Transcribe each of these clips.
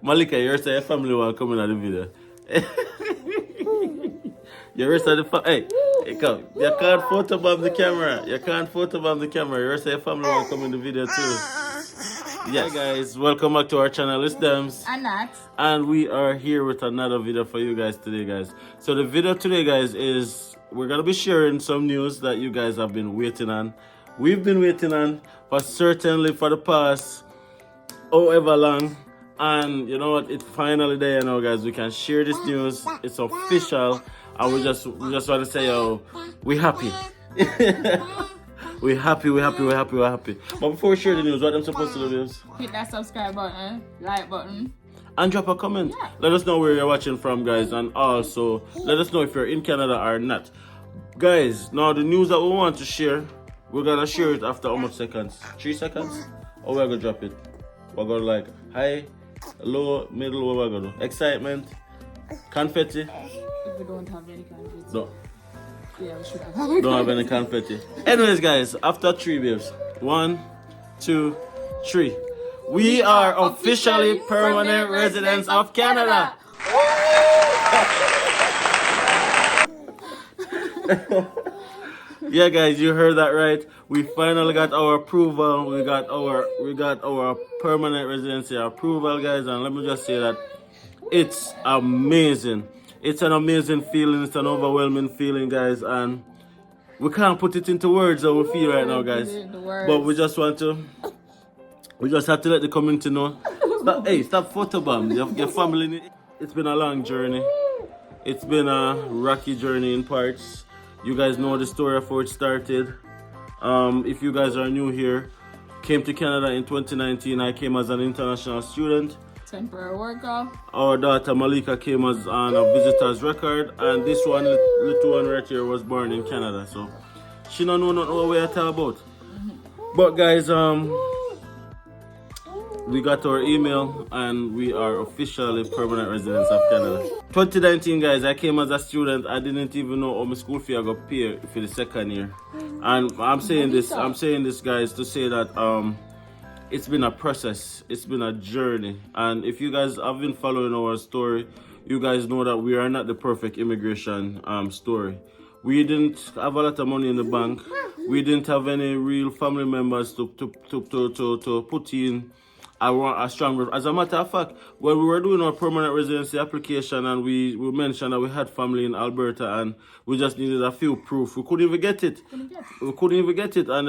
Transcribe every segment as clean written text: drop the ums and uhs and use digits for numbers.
Malika, you say your family will come in at the video. You rest of the hey, come. You can't photobomb the camera. You can't photobomb the camera. You rest of your family will come in the video too. Yeah, guys, welcome back to our channel. It's Dems. And Nat. And we are here with another video for you guys today, guys. So the video today, guys, is we're gonna be sharing some news that you guys have been waiting on. We've been waiting on for certainly for the past however long. And you know what? It's finally there now, guys. We can share this news. It's official. And we just want to say, oh, we happy. We're happy. But before we share the news, what I'm supposed to do is hit that subscribe button, like button, and drop a comment. Yeah. Let us know where you're watching from, guys, and also let us know if you're in Canada or not. Guys, now the news that we want to share, we're gonna share it after how much seconds? 3 seconds? Or we're gonna drop it? We're gonna like hi, low, middle, what we're gonna do? Excitement, confetti. If we don't have any confetti. No. Yeah, we should have. Don't have any confetti. Anyways, guys, after 3 babes. 1, 2, 3. We are officially permanent residents of Canada. Yeah, guys, you heard that right. We finally got our approval. We got our permanent residency approval, guys, and let me just say that it's amazing. It's an amazing feeling. It's an overwhelming feeling, guys, and we can't put it into words how we feel right now, guys. But we just have to let the community know. Stop photobomb. Your family. It's been a long journey. It's been a rocky journey in parts. You guys know the story of how it started. If you guys are new here, came to Canada in 2019. I came as an international student. Temporary worker. Our daughter Malika came as on a visitor's record, and this one, little one right here, was born in Canada. So she don't know nothing what we're talking about. But guys, we got our email and we are officially permanent residents of Canada. 2019, guys, I came as a student. I didn't even know how my school fee I got paid for the second year. And I'm saying this, guys, to say that it's been a process. It's been a journey. And if you guys have been following our story, you guys know that we are not the perfect immigration story. We didn't have a lot of money in the bank. We didn't have any real family members to put in a strong. As a matter of fact, when we were doing our permanent residency application and we mentioned that we had family in Alberta and we just needed a few proof, we couldn't even get it. And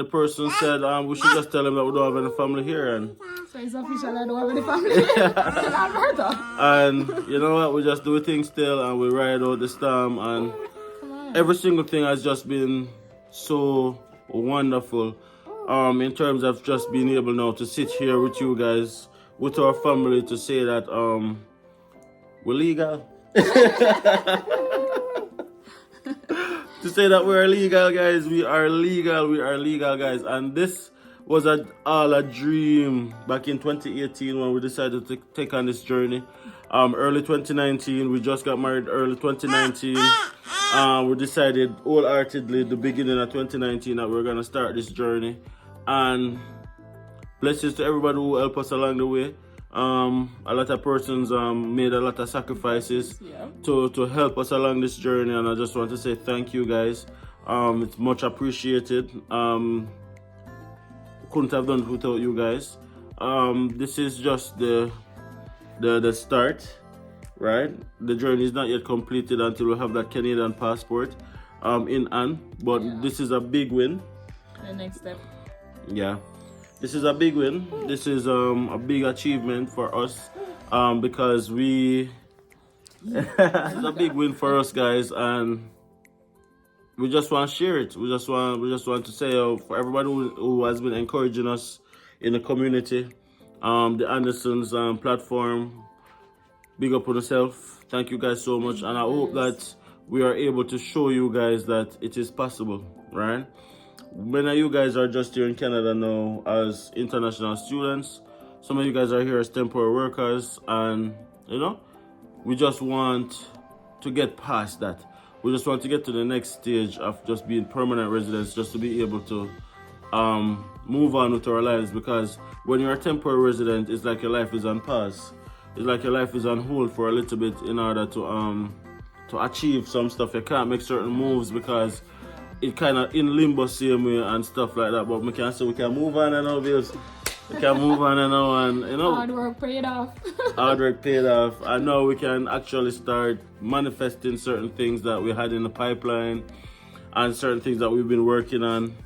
the person said we should just tell them that we don't have any family here. And so it's official, I don't have any family in Alberta. And you know what? We just do things still and we ride out the storm, and every single thing has just been so wonderful. In terms of just being able now to sit here with you guys, with our family, to say that we're legal. To say that we're legal, guys. We are legal, guys. And this was all a dream back in 2018 when we decided to take on this journey. Early 2019, we just got married early 2019. We decided wholeheartedly the beginning of 2019 that we're going to start this journey. And blessings to everybody who helped us along the way. A lot of persons made a lot of sacrifices to help us along this journey, and I just want to say thank you, guys. It's much appreciated. Couldn't have done it without you guys. This is just the start, right? The journey is not yet completed until we have that Canadian passport in hand, but this is a big win. The next step. Yeah, this is a big win. This is a big achievement for us because this is a big win for us, guys, and we just want to share it. We just want to say for everybody who has been encouraging us in the community, the Andersons platform, big up on yourself. Thank you guys so much, and I hope that we are able to show you guys that it is possible, right? Many of you guys are just here in Canada now as international students. Some of you guys are here as temporary workers, and you know, we just want to get past that. We just want to get to the next stage of just being permanent residents, just to be able to move on with our lives, because when you're a temporary resident, it's like your life is on pause. it's like your life is on hold for a little bit in order to achieve some stuff. You can't make certain moves because it kind of in limbo same way and stuff like that. But we can move on and now, babes. We can move on and now, and you know, hard work paid off. hard work paid off. I know we can actually start manifesting certain things that we had in the pipeline and certain things that we've been working on.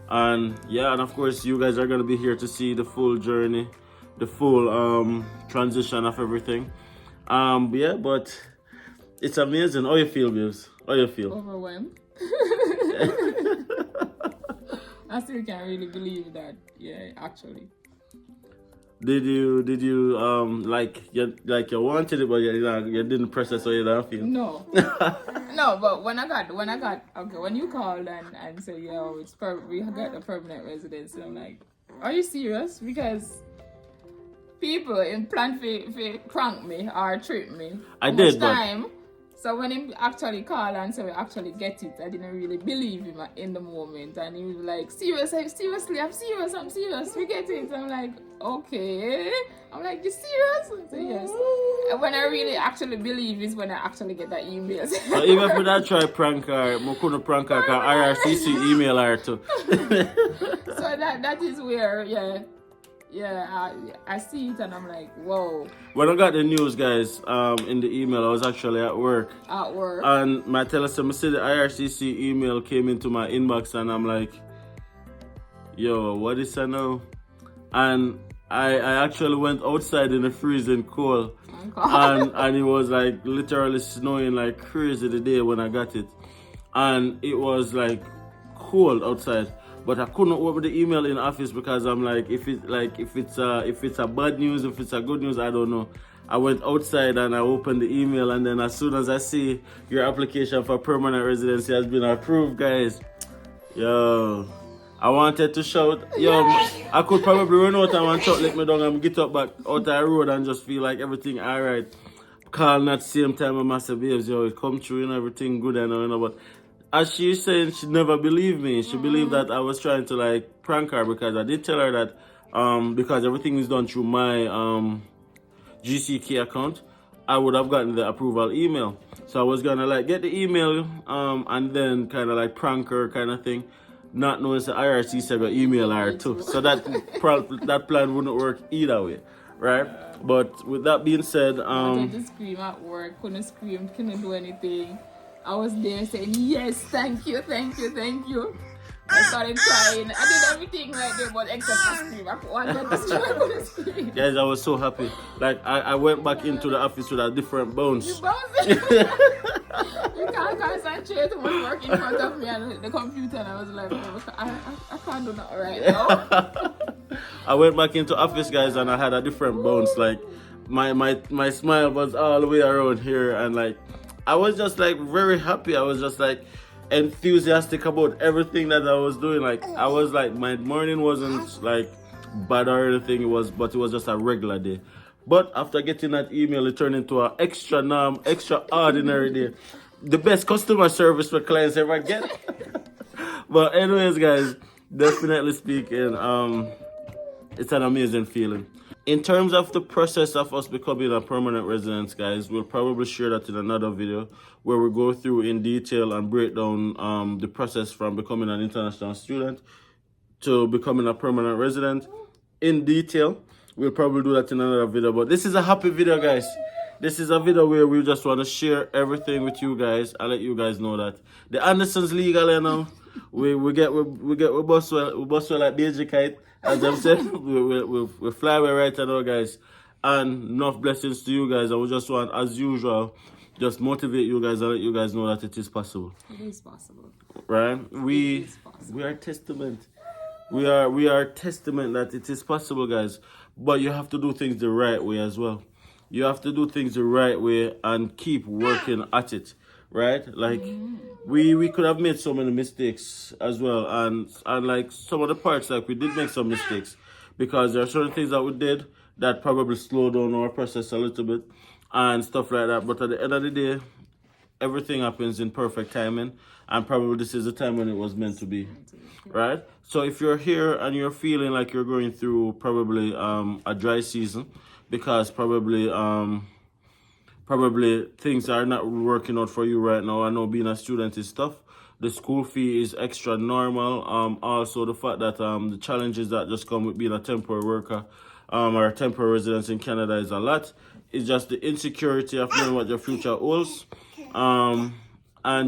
And yeah, and of course you guys are gonna be here to see the full journey, the full transition of everything. Yeah, but it's amazing. How you feel, babes? How you feel? Overwhelmed. I still can't really believe that. Yeah, actually. Did you like you wanted it, but you didn't press it, so you don't feel? No. No, but when you called and said, yo, we got the permanent residency, I'm like, are you serious? Because people in plan to prank me or trick me. I did, but time. So when he actually called and said we actually get it, I didn't really believe him in the moment. And he was like, seriously, I'm serious, we get it. I'm like, okay. I'm like, you serious? I said, yes. And when I really actually believe is when I actually get that email. So even if we don't try prank her, I couldn't prank her because IRCC email her too. So that is where, yeah, I see it and I'm like, whoa. When I got the news, guys, in the email, I was actually at work. And my teller said, I see the IRCC email came into my inbox and I'm like, yo, what is that now? And I actually went outside in the freezing cold. And it was like literally snowing like crazy the day when I got it. And it was like cold outside. But I couldn't open the email in office because I'm like, if it's a bad news, if it's a good news, I don't know. I went outside and I opened the email, and then as soon as I see your application for permanent residency has been approved, guys, yo, I wanted to shout, yo, I could probably run out and one shot, let me down and get up back out the road and just feel like everything alright. Calling at the same time, I must say, babes, yo, it come true and everything good and all, but as she's saying, she never believed me. She believed that I was trying to like prank her because I did tell her that because everything is done through my GCK account, I would have gotten the approval email. So I was gonna like get the email and then kind of like prank her kind of thing, not knowing the IRC said to email her too. So that that plan wouldn't work either way, right? But with that being said, I wanted to scream at work, couldn't scream, couldn't do anything. I was there saying, yes, thank you. I started crying. I did everything right there, but except to scream. I wanted to scream. Guys, I was so happy. Like, I went back into the office with a different bounce. You bouncing? You can't concentrate. I was working in front of me and the computer, and I was like, I can't do that right now. I went back into office, guys, and I had a different bounce. Like, my smile was all the way around here, and like, I was just like very happy. I was just like enthusiastic about everything that I was doing. Like I was like, my morning wasn't like bad or anything. It was just a regular day. But after getting that email, it turned into an extraordinary day. The best customer service for clients ever get. But anyways, guys, definitely speaking, it's an amazing feeling. In terms of the process of us becoming a permanent resident, guys, we'll probably share that in another video where we go through in detail and break down the process from becoming an international student to becoming a permanent resident in detail. We'll probably do that in another video, but this is a happy video, guys. This is a video where we just want to share everything with you guys. I'll let you guys know that the Andersons legal, you know. We bust well like DJ Kite. As I've said, we fly away right now, guys. And enough blessings to you guys. I would just want, as usual, just motivate you guys and let you guys know that it is possible. It is possible. Right? We are testament. We are testament that it is possible, guys. But you have to do things the right way as well. You have to do things the right way and keep working at it. Right? Like we could have made so many mistakes as well, and like some of the parts, like we did make some mistakes because there are certain things that we did that probably slowed down our process a little bit and stuff like that. But at the end of the day, everything happens in perfect timing, and probably this is the time when it was meant to be, right? So if you're here and you're feeling like you're going through probably a dry season, because probably things are not working out for you right now. I know being a student is tough. The school fee is extra normal. Also the fact that the challenges that just come with being a temporary worker or a temporary resident in Canada is a lot. It's just the insecurity of knowing what your future holds. And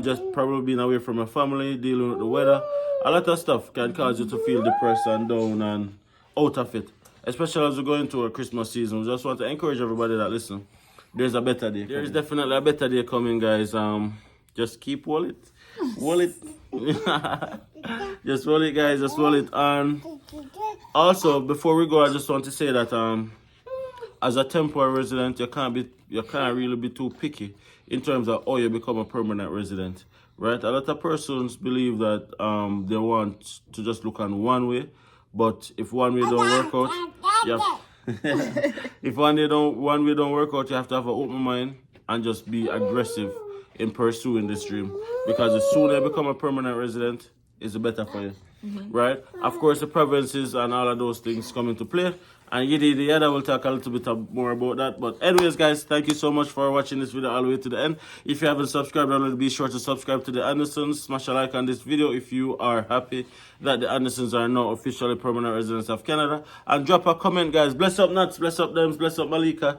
just probably being away from your family, dealing with the weather. A lot of stuff can cause you to feel depressed and down and out of it. Especially as we go into a Christmas season. We just want to encourage everybody that listen. There's a better day. There is definitely a better day coming, guys. Just keep wallet. Just roll it, guys. Just roll it. And also, before we go, I just want to say that as a temporary resident, you can't really be too picky in terms of how you become a permanent resident, right? A lot of persons believe that they want to just look on one way, but if one way don't work out, you have if one way don't work out, you have to have an open mind and just be aggressive in pursuing this dream. Because the sooner you become a permanent resident, it's the better for you, right? Of course, the provinces and all of those things come into play. And the other will talk a little bit more about that. But anyways, guys, thank you so much for watching this video all the way to the end. If you haven't subscribed already, be sure to subscribe to the Andersons. Smash a like on this video if you are happy that the Andersons are now officially permanent residents of Canada. And drop a comment, guys. Bless up Nuts, bless up Dems, bless up Malika.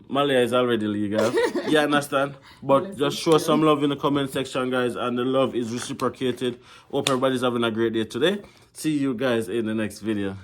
Malia is already legal. You understand? But just show some love in the comment section, guys. And the love is reciprocated. Hope everybody's having a great day today. See you guys in the next video.